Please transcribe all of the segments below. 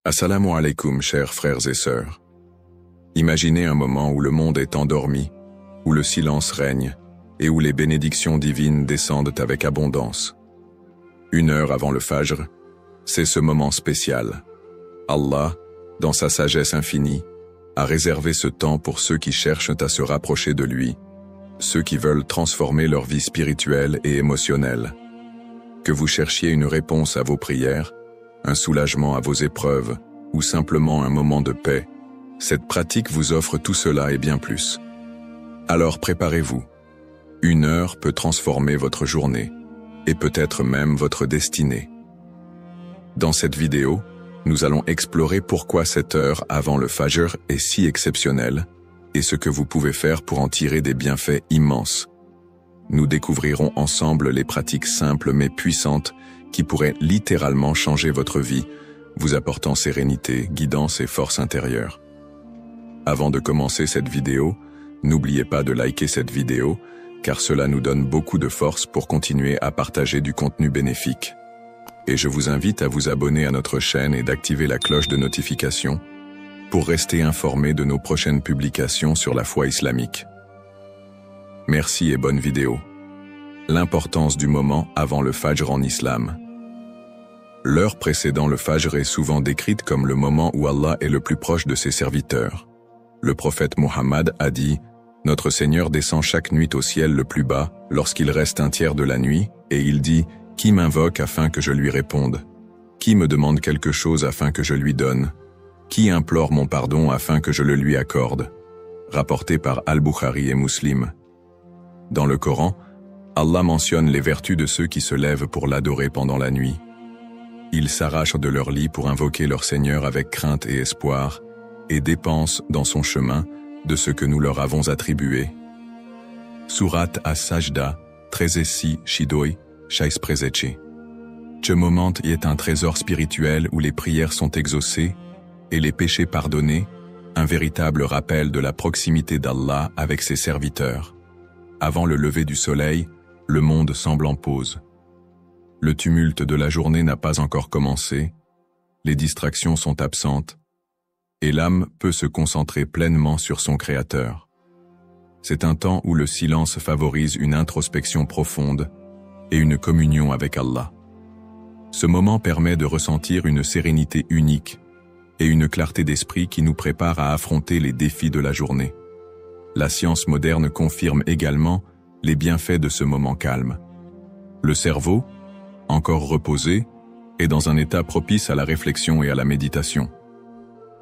Assalamu alaikum, chers frères et sœurs. Imaginez un moment où le monde est endormi, où le silence règne et où les bénédictions divines descendent avec abondance. 1 heure avant le Fajr, c'est ce moment spécial. Allah, dans sa sagesse infinie, a réservé ce temps pour ceux qui cherchent à se rapprocher de lui, ceux qui veulent transformer leur vie spirituelle et émotionnelle. Que vous cherchiez une réponse à vos prières, un soulagement à vos épreuves, ou simplement un moment de paix, cette pratique vous offre tout cela et bien plus. Alors préparez-vous. 1 heure peut transformer votre journée, et peut-être même votre destinée. Dans cette vidéo, nous allons explorer pourquoi cette heure avant le Fajr est si exceptionnelle, et ce que vous pouvez faire pour en tirer des bienfaits immenses. Nous découvrirons ensemble les pratiques simples mais puissantes qui pourraient littéralement changer votre vie, vous apportant sérénité, guidance et force intérieure. Avant de commencer cette vidéo, n'oubliez pas de liker cette vidéo, car cela nous donne beaucoup de force pour continuer à partager du contenu bénéfique. Et je vous invite à vous abonner à notre chaîne et d'activer la cloche de notification pour rester informé de nos prochaines publications sur la foi islamique. Merci et bonne vidéo. L'importance du moment avant le Fajr en islam. L'heure précédant le Fajr est souvent décrite comme le moment où Allah est le plus proche de ses serviteurs. Le prophète Muhammad a dit « Notre Seigneur descend chaque nuit au ciel le plus bas lorsqu'il reste un tiers de la nuit, et il dit « Qui m'invoque afin que je lui réponde? Qui me demande quelque chose afin que je lui donne? Qui implore mon pardon afin que je le lui accorde ?» Rapporté par Al-Bukhari et Muslim. Dans le Coran, Allah mentionne les vertus de ceux qui se lèvent pour l'adorer pendant la nuit. Ils s'arrachent de leur lit pour invoquer leur Seigneur avec crainte et espoir, et dépensent dans son chemin de ce que nous leur avons attribué. Surat As-Sajda, 13 Shidoi, 6. Ce moment y est un trésor spirituel où les prières sont exaucées et les péchés pardonnés, un véritable rappel de la proximité d'Allah avec ses serviteurs. Avant le lever du soleil, le monde semble en pause. Le tumulte de la journée n'a pas encore commencé, les distractions sont absentes, et l'âme peut se concentrer pleinement sur son Créateur. C'est un temps où le silence favorise une introspection profonde et une communion avec Allah. Ce moment permet de ressentir une sérénité unique et une clarté d'esprit qui nous prépare à affronter les défis de la journée. La science moderne confirme également les bienfaits de ce moment calme. Le cerveau, encore reposé, est dans un état propice à la réflexion et à la méditation.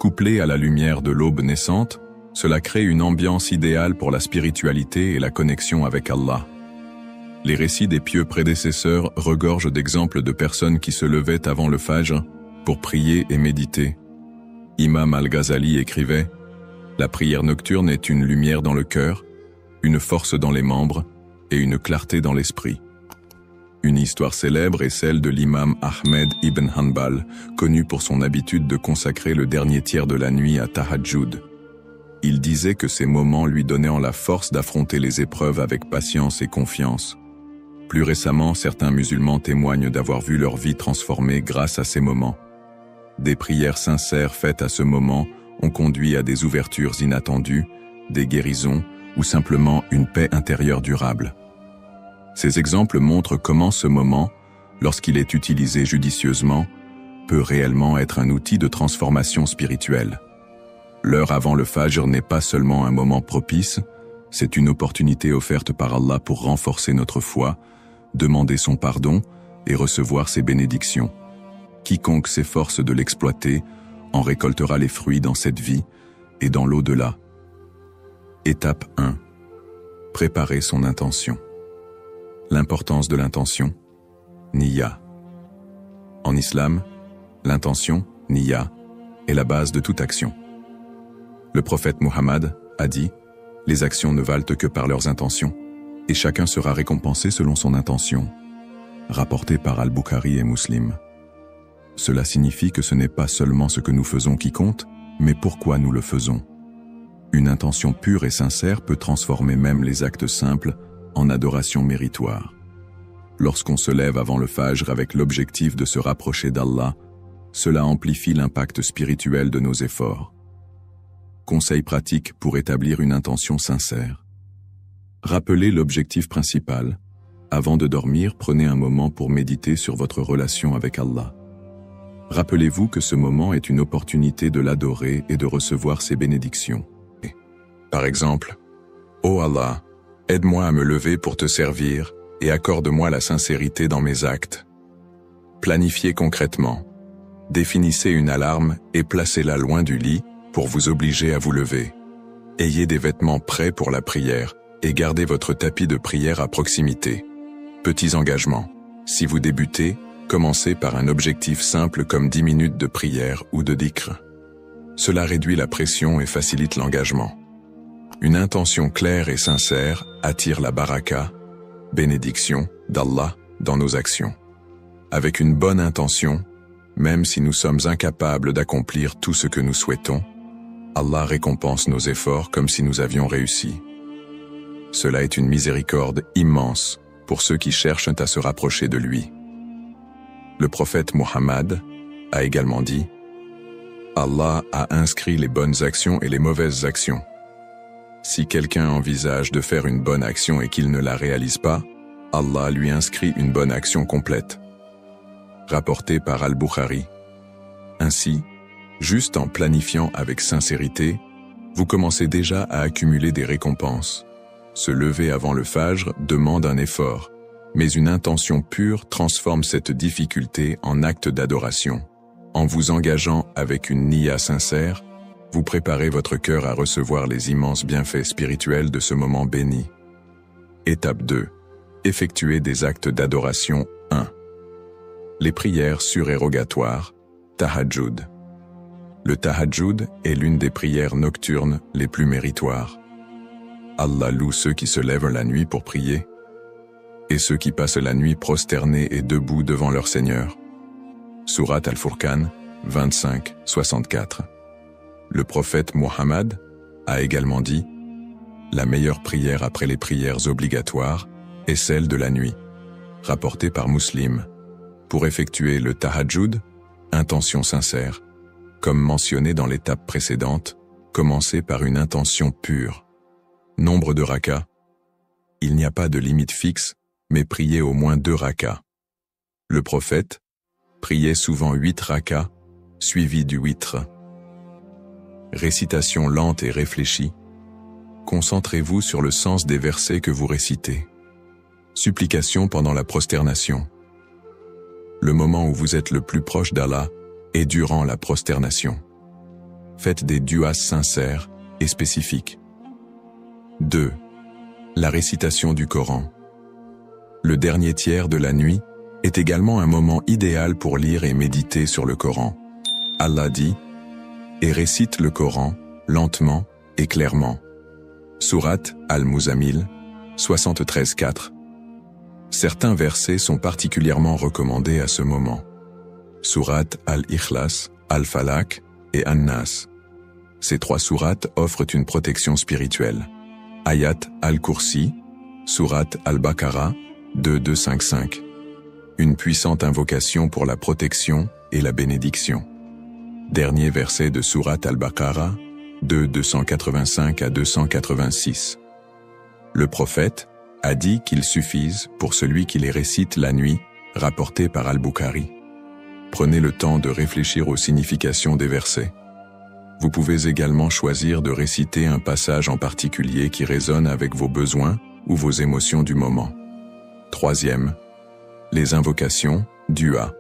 Couplé à la lumière de l'aube naissante, cela crée une ambiance idéale pour la spiritualité et la connexion avec Allah. Les récits des pieux prédécesseurs regorgent d'exemples de personnes qui se levaient avant le Fajr pour prier et méditer. Imam Al-Ghazali écrivait « La prière nocturne est une lumière dans le cœur, une force dans les membres et une clarté dans l'esprit. » Une histoire célèbre est celle de l'imam Ahmed ibn Hanbal, connu pour son habitude de consacrer le dernier tiers de la nuit à Tahajjud. Il disait que ces moments lui donnaient la force d'affronter les épreuves avec patience et confiance. Plus récemment, certains musulmans témoignent d'avoir vu leur vie transformée grâce à ces moments. Des prières sincères faites à ce moment ont conduit à des ouvertures inattendues, des guérisons ou simplement une paix intérieure durable. Ces exemples montrent comment ce moment, lorsqu'il est utilisé judicieusement, peut réellement être un outil de transformation spirituelle. L'heure avant le Fajr n'est pas seulement un moment propice, c'est une opportunité offerte par Allah pour renforcer notre foi, demander son pardon et recevoir ses bénédictions. Quiconque s'efforce de l'exploiter en récoltera les fruits dans cette vie et dans l'au-delà. Étape 1. Préparer son intention. L'importance de l'intention, Niyya. En islam, l'intention, Niyya, est la base de toute action. Le prophète Muhammad a dit « Les actions ne valent que par leurs intentions, et chacun sera récompensé selon son intention », rapporté par Al-Bukhari et Muslim. Cela signifie que ce n'est pas seulement ce que nous faisons qui compte, mais pourquoi nous le faisons. Une intention pure et sincère peut transformer même les actes simples en adoration méritoire. Lorsqu'on se lève avant le Fajr avec l'objectif de se rapprocher d'Allah, cela amplifie l'impact spirituel de nos efforts. Conseils pratiques pour établir une intention sincère. Rappelez l'objectif principal. Avant de dormir, prenez un moment pour méditer sur votre relation avec Allah. Rappelez-vous que ce moment est une opportunité de l'adorer et de recevoir ses bénédictions. Par exemple, « Ô Allah, aide-moi à me lever pour te servir et accorde-moi la sincérité dans mes actes. » Planifiez concrètement. Définissez une alarme et placez-la loin du lit pour vous obliger à vous lever. Ayez des vêtements prêts pour la prière et gardez votre tapis de prière à proximité. Petits engagements. Si vous débutez, commencez par un objectif simple comme 10 minutes de prière ou de dhikr. Cela réduit la pression et facilite l'engagement. Une intention claire et sincère attire la baraka, bénédiction d'Allah dans nos actions. Avec une bonne intention, même si nous sommes incapables d'accomplir tout ce que nous souhaitons, Allah récompense nos efforts comme si nous avions réussi. Cela est une miséricorde immense pour ceux qui cherchent à se rapprocher de lui. Le prophète Muhammad a également dit « Allah a inscrit les bonnes actions et les mauvaises actions. Si quelqu'un envisage de faire une bonne action et qu'il ne la réalise pas, Allah lui inscrit une bonne action complète. » Rapporté par Al-Bukhari. Ainsi, juste en planifiant avec sincérité, vous commencez déjà à accumuler des récompenses. Se lever avant le fajr demande un effort, mais une intention pure transforme cette difficulté en acte d'adoration. En vous engageant avec une niya sincère, vous préparez votre cœur à recevoir les immenses bienfaits spirituels de ce moment béni. Étape 2. Effectuer des actes d'adoration 1. Les prières surérogatoires, tahajjud. Le tahajjud est l'une des prières nocturnes les plus méritoires. Allah loue ceux qui se lèvent la nuit pour prier et ceux qui passent la nuit prosternés et debout devant leur Seigneur. Sourate Al-Furqan 25-64. Le prophète Muhammad a également dit « La meilleure prière après les prières obligatoires est celle de la nuit », rapporté par Muslim. Pour effectuer le tahajjud, intention sincère, comme mentionné dans l'étape précédente, commencez par une intention pure. Nombre de rakas. Il n'y a pas de limite fixe, mais priez au moins 2 rakas. Le prophète priait souvent 8 rakas, suivis du witr. Récitation lente et réfléchie. Concentrez-vous sur le sens des versets que vous récitez. Supplication pendant la prosternation. Le moment où vous êtes le plus proche d'Allah est durant la prosternation. Faites des duas sincères et spécifiques. 2. La récitation du Coran. Le dernier tiers de la nuit est également un moment idéal pour lire et méditer sur le Coran. Allah dit « Et récite le Coran lentement et clairement » Sourate Al-Muzammil 73-4. Certains versets sont particulièrement recommandés à ce moment. Sourate Al-Ikhlas, Al-Falaq et An-Nas. Ces 3 sourates offrent une protection spirituelle. Ayat Al-Kursi, Sourate Al-Baqarah 2-2-5-5. Une puissante invocation pour la protection et la bénédiction. Dernier verset de Sourate Al-Baqarah 2-285 à 286. Le prophète a dit qu'ils suffisent pour celui qui les récite la nuit, rapporté par Al-Bukhari. Prenez le temps de réfléchir aux significations des versets. Vous pouvez également choisir de réciter un passage en particulier qui résonne avec vos besoins ou vos émotions du moment. 3e. Les invocations, dua.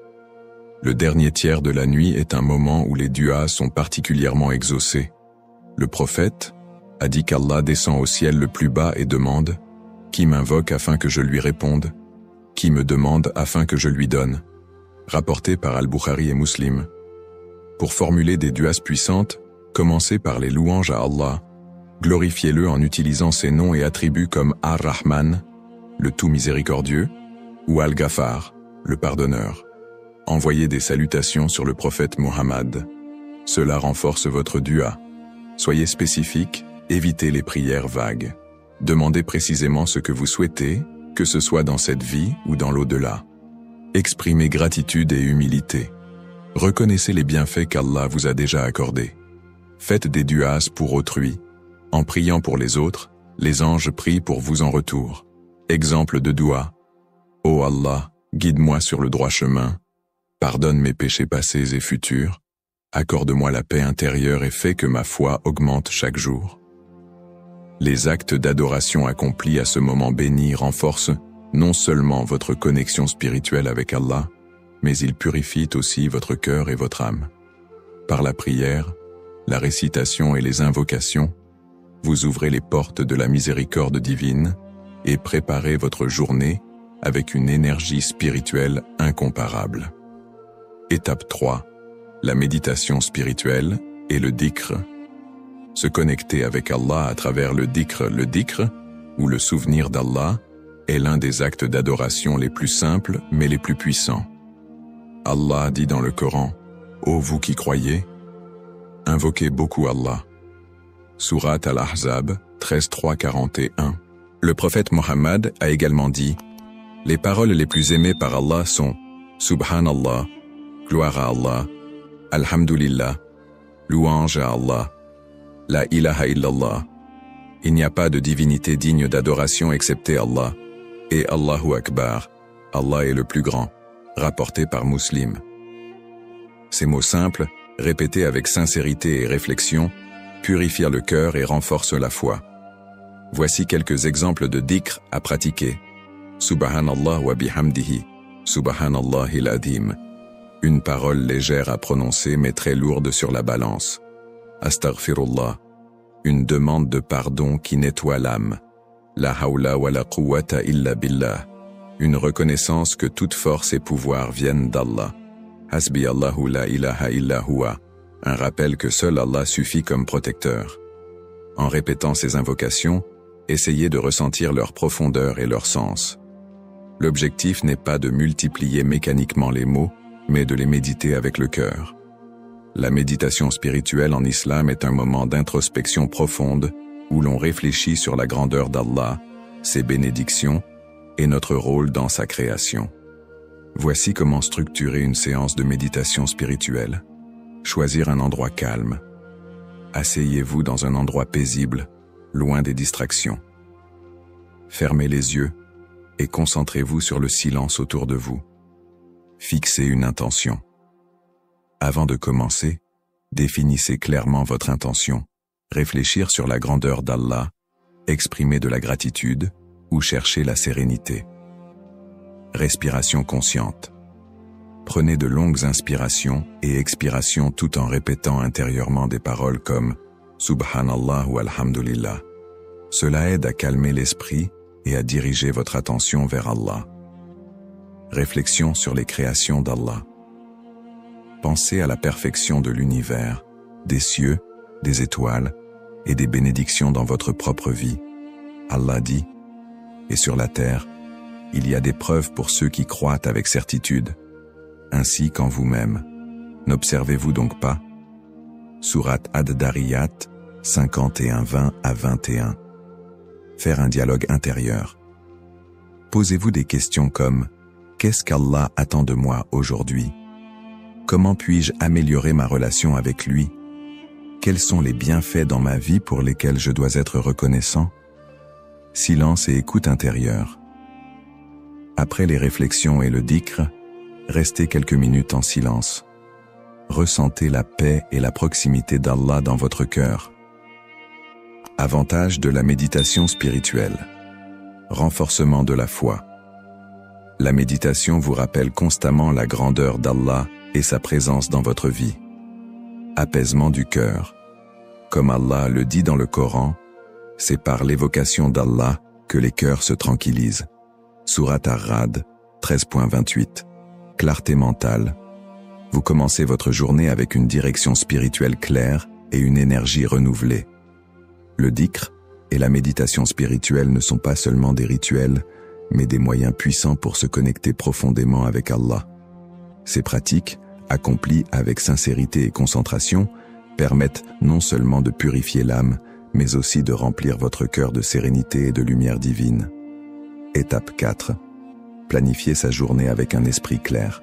Le dernier tiers de la nuit est un moment où les duas sont particulièrement exaucés. Le prophète a dit qu'Allah descend au ciel le plus bas et demande « Qui m'invoque afin que je lui réponde ? Qui me demande afin que je lui donne ?» Rapporté par Al-Bukhari et Muslim. Pour formuler des duas puissantes, commencez par les louanges à Allah. Glorifiez-le en utilisant ses noms et attributs comme Ar-Rahman, le tout miséricordieux, ou Al-Ghafar, le pardonneur. Envoyez des salutations sur le prophète Muhammad. Cela renforce votre dua. Soyez spécifique, évitez les prières vagues. Demandez précisément ce que vous souhaitez, que ce soit dans cette vie ou dans l'au-delà. Exprimez gratitude et humilité. Reconnaissez les bienfaits qu'Allah vous a déjà accordés. Faites des du'as pour autrui. En priant pour les autres, les anges prient pour vous en retour. Exemple de doua. Ô Allah, guide-moi sur le droit chemin. Pardonne mes péchés passés et futurs. Accorde-moi la paix intérieure et fais que ma foi augmente chaque jour. Les actes d'adoration accomplis à ce moment béni renforcent non seulement votre connexion spirituelle avec Allah, mais ils purifient aussi votre cœur et votre âme. Par la prière, la récitation et les invocations, vous ouvrez les portes de la miséricorde divine et préparez votre journée avec une énergie spirituelle incomparable. Étape 3. La méditation spirituelle et le dhikr. Se connecter avec Allah à travers le dhikr. Le dhikr, ou le souvenir d'Allah, est l'un des actes d'adoration les plus simples mais les plus puissants. Allah dit dans le Coran, « Ô vous qui croyez, invoquez beaucoup Allah ». Surat Al-Ahzab 13.3-41. Le prophète Mohammed a également dit, « Les paroles les plus aimées par Allah sont « Subhanallah »,« Gloire à Allah »,« Alhamdulillah »,« Louange à Allah »,« La ilaha illallah ». Il n'y a pas de divinité digne d'adoration excepté Allah, et Allahu Akbar, Allah est le plus grand, rapporté par Muslim. Ces mots simples, répétés avec sincérité et réflexion, purifient le cœur et renforcent la foi. Voici quelques exemples de dhikr à pratiquer. Subhanallah wa bihamdihi, Subhanallahil Azim. Une parole légère à prononcer mais très lourde sur la balance. Astaghfirullah. Une demande de pardon qui nettoie l'âme. La hawla wa la quwwata illa billah. Une reconnaissance que toute force et pouvoir viennent d'Allah. Hasbi Allahu la ilaha illa huwa. Un rappel que seul Allah suffit comme protecteur. En répétant ces invocations, essayez de ressentir leur profondeur et leur sens. L'objectif n'est pas de multiplier mécaniquement les mots, mais de les méditer avec le cœur. La méditation spirituelle en islam est un moment d'introspection profonde où l'on réfléchit sur la grandeur d'Allah, ses bénédictions et notre rôle dans sa création. Voici comment structurer une séance de méditation spirituelle. Choisir un endroit calme. Asseyez-vous dans un endroit paisible, loin des distractions. Fermez les yeux et concentrez-vous sur le silence autour de vous. Fixez une intention. Avant de commencer, définissez clairement votre intention. Réfléchir sur la grandeur d'Allah, exprimer de la gratitude ou chercher la sérénité. Respiration consciente. Prenez de longues inspirations et expirations tout en répétant intérieurement des paroles comme « Subhanallah » ou « Alhamdulillah ». Cela aide à calmer l'esprit et à diriger votre attention vers Allah. Réflexion sur les créations d'Allah. Pensez à la perfection de l'univers, des cieux, des étoiles et des bénédictions dans votre propre vie. Allah dit « Et sur la terre, il y a des preuves pour ceux qui croient avec certitude. Ainsi qu'en vous-même. N'observez-vous donc pas » Surat Ad-Dariyat 51-20-21. Faire un dialogue intérieur. Posez-vous des questions comme « Qu'est-ce qu'Allah attend de moi aujourd'hui ? Comment puis-je améliorer ma relation avec lui ? Quels sont les bienfaits dans ma vie pour lesquels je dois être reconnaissant ? » Silence et écoute intérieure. Après les réflexions et le dhikr, restez quelques minutes en silence. Ressentez la paix et la proximité d'Allah dans votre cœur. Avantages de la méditation spirituelle. Renforcement de la foi. La méditation vous rappelle constamment la grandeur d'Allah et sa présence dans votre vie. Apaisement du cœur. Comme Allah le dit dans le Coran, c'est par l'évocation d'Allah que les cœurs se tranquillisent. Surat Ar-Ra'd 13.28. Clarté mentale. Vous commencez votre journée avec une direction spirituelle claire et une énergie renouvelée. Le dhikr et la méditation spirituelle ne sont pas seulement des rituels, mais des moyens puissants pour se connecter profondément avec Allah. Ces pratiques, accomplies avec sincérité et concentration, permettent non seulement de purifier l'âme, mais aussi de remplir votre cœur de sérénité et de lumière divine. Étape 4. Planifier sa journée avec un esprit clair.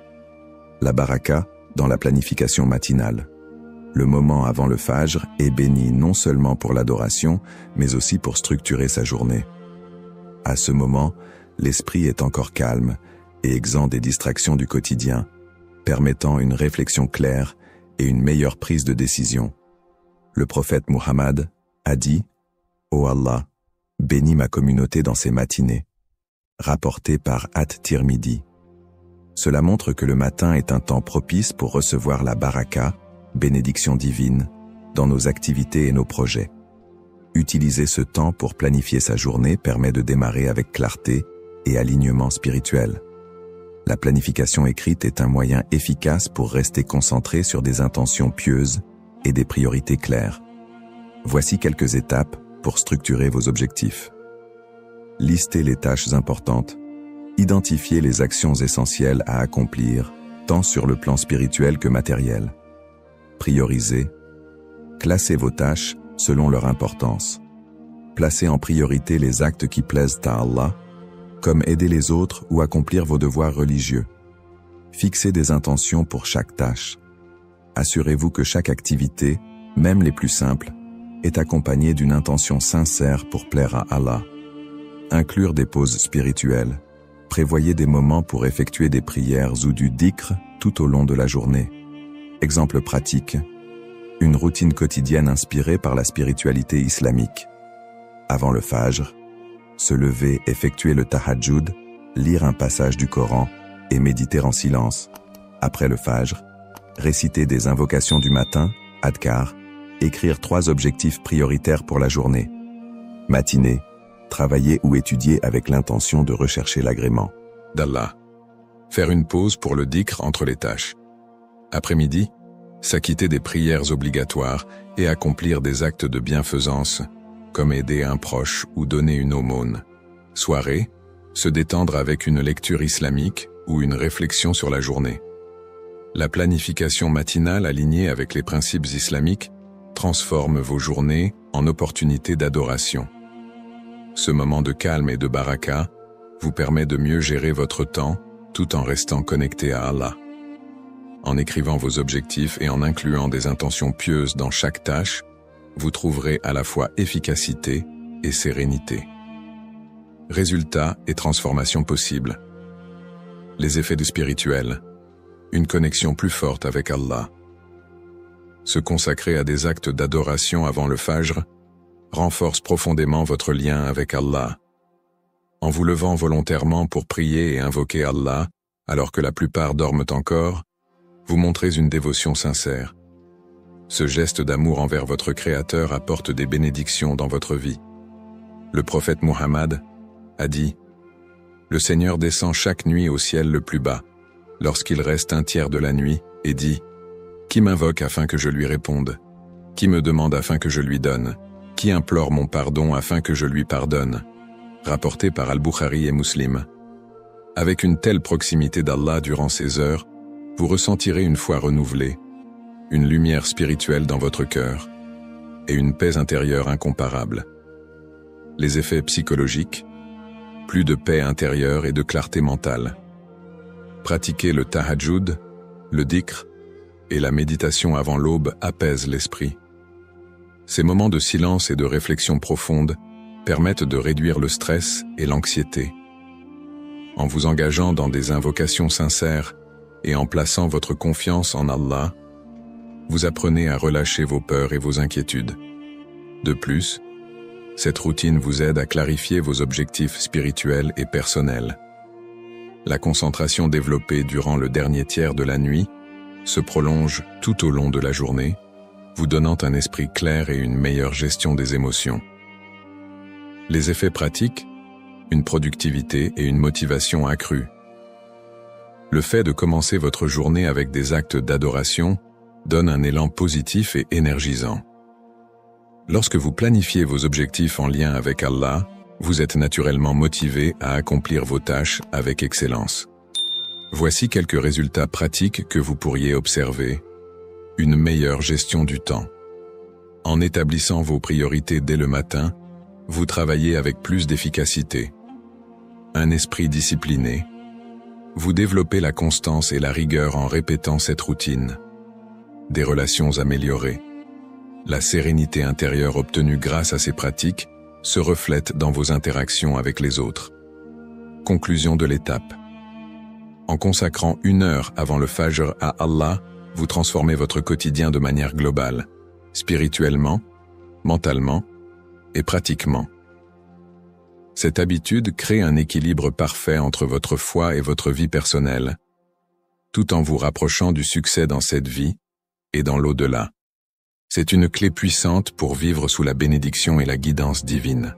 La baraka, dans la planification matinale. Le moment avant le Fajr est béni non seulement pour l'adoration, mais aussi pour structurer sa journée. À ce moment, l'esprit est encore calme et exempt des distractions du quotidien, permettant une réflexion claire et une meilleure prise de décision. Le prophète Muhammad a dit « Ô Allah, bénis ma communauté dans ces matinées », rapporté par At-Tirmidhi. Cela montre que le matin est un temps propice pour recevoir la baraka, bénédiction divine, dans nos activités et nos projets. Utiliser ce temps pour planifier sa journée permet de démarrer avec clarté et alignement spirituel. La planification écrite est un moyen efficace pour rester concentré sur des intentions pieuses et des priorités claires. Voici quelques étapes pour structurer vos objectifs. Listez les tâches importantes. Identifiez les actions essentielles à accomplir, tant sur le plan spirituel que matériel. Priorisez. Classez vos tâches selon leur importance. Placez en priorité les actes qui plaisent à Allah, comme aider les autres ou accomplir vos devoirs religieux. Fixez des intentions pour chaque tâche. Assurez-vous que chaque activité, même les plus simples, est accompagnée d'une intention sincère pour plaire à Allah. Inclure des pauses spirituelles. Prévoyez des moments pour effectuer des prières ou du dhikr tout au long de la journée. Exemple pratique, une routine quotidienne inspirée par la spiritualité islamique. Avant le Fajr, se lever, effectuer le tahajjud, lire un passage du Coran et méditer en silence. Après le Fajr, réciter des invocations du matin, adkar, écrire 3 objectifs prioritaires pour la journée. Matinée, travailler ou étudier avec l'intention de rechercher l'agrément d'Allah. Faire une pause pour le dhikr entre les tâches. Après-midi, s'acquitter des prières obligatoires et accomplir des actes de bienfaisance, comme aider un proche ou donner une aumône. Soirée, se détendre avec une lecture islamique ou une réflexion sur la journée. La planification matinale alignée avec les principes islamiques transforme vos journées en opportunités d'adoration. Ce moment de calme et de baraka vous permet de mieux gérer votre temps tout en restant connecté à Allah. En écrivant vos objectifs et en incluant des intentions pieuses dans chaque tâche, vous trouverez à la fois efficacité et sérénité. Résultats et transformations possibles. Les effets du spirituel. Une connexion plus forte avec Allah. Se consacrer à des actes d'adoration avant le Fajr renforce profondément votre lien avec Allah. En vous levant volontairement pour prier et invoquer Allah, alors que la plupart dorment encore, vous montrez une dévotion sincère. Ce geste d'amour envers votre Créateur apporte des bénédictions dans votre vie. Le prophète Muhammad a dit « Le Seigneur descend chaque nuit au ciel le plus bas, lorsqu'il reste un tiers de la nuit, et dit « Qui m'invoque afin que je lui réponde? Qui me demande afin que je lui donne? Qui implore mon pardon afin que je lui pardonne ?» Rapporté par Al-Bukhari et Muslim. Avec une telle proximité d'Allah durant ces heures, vous ressentirez une foi renouvelée, une lumière spirituelle dans votre cœur et une paix intérieure incomparable. Les effets psychologiques, plus de paix intérieure et de clarté mentale. Pratiquer le tahajjud, le dhikr et la méditation avant l'aube apaisent l'esprit. Ces moments de silence et de réflexion profonde permettent de réduire le stress et l'anxiété. En vous engageant dans des invocations sincères et en plaçant votre confiance en Allah, vous apprenez à relâcher vos peurs et vos inquiétudes. De plus, cette routine vous aide à clarifier vos objectifs spirituels et personnels. La concentration développée durant le dernier tiers de la nuit se prolonge tout au long de la journée, vous donnant un esprit clair et une meilleure gestion des émotions. Les effets pratiques, une productivité et une motivation accrue. Le fait de commencer votre journée avec des actes d'adoration donne un élan positif et énergisant. Lorsque vous planifiez vos objectifs en lien avec Allah, vous êtes naturellement motivé à accomplir vos tâches avec excellence. Voici quelques résultats pratiques que vous pourriez observer. Une meilleure gestion du temps. En établissant vos priorités dès le matin, vous travaillez avec plus d'efficacité. Un esprit discipliné. Vous développez la constance et la rigueur en répétant cette routine. Des relations améliorées. La sérénité intérieure obtenue grâce à ces pratiques se reflète dans vos interactions avec les autres. Conclusion de l'étape. En consacrant 1 heure avant le Fajr à Allah, vous transformez votre quotidien de manière globale, spirituellement, mentalement et pratiquement. Cette habitude crée un équilibre parfait entre votre foi et votre vie personnelle, tout en vous rapprochant du succès dans cette vie et dans l'au-delà. C'est une clé puissante pour vivre sous la bénédiction et la guidance divine.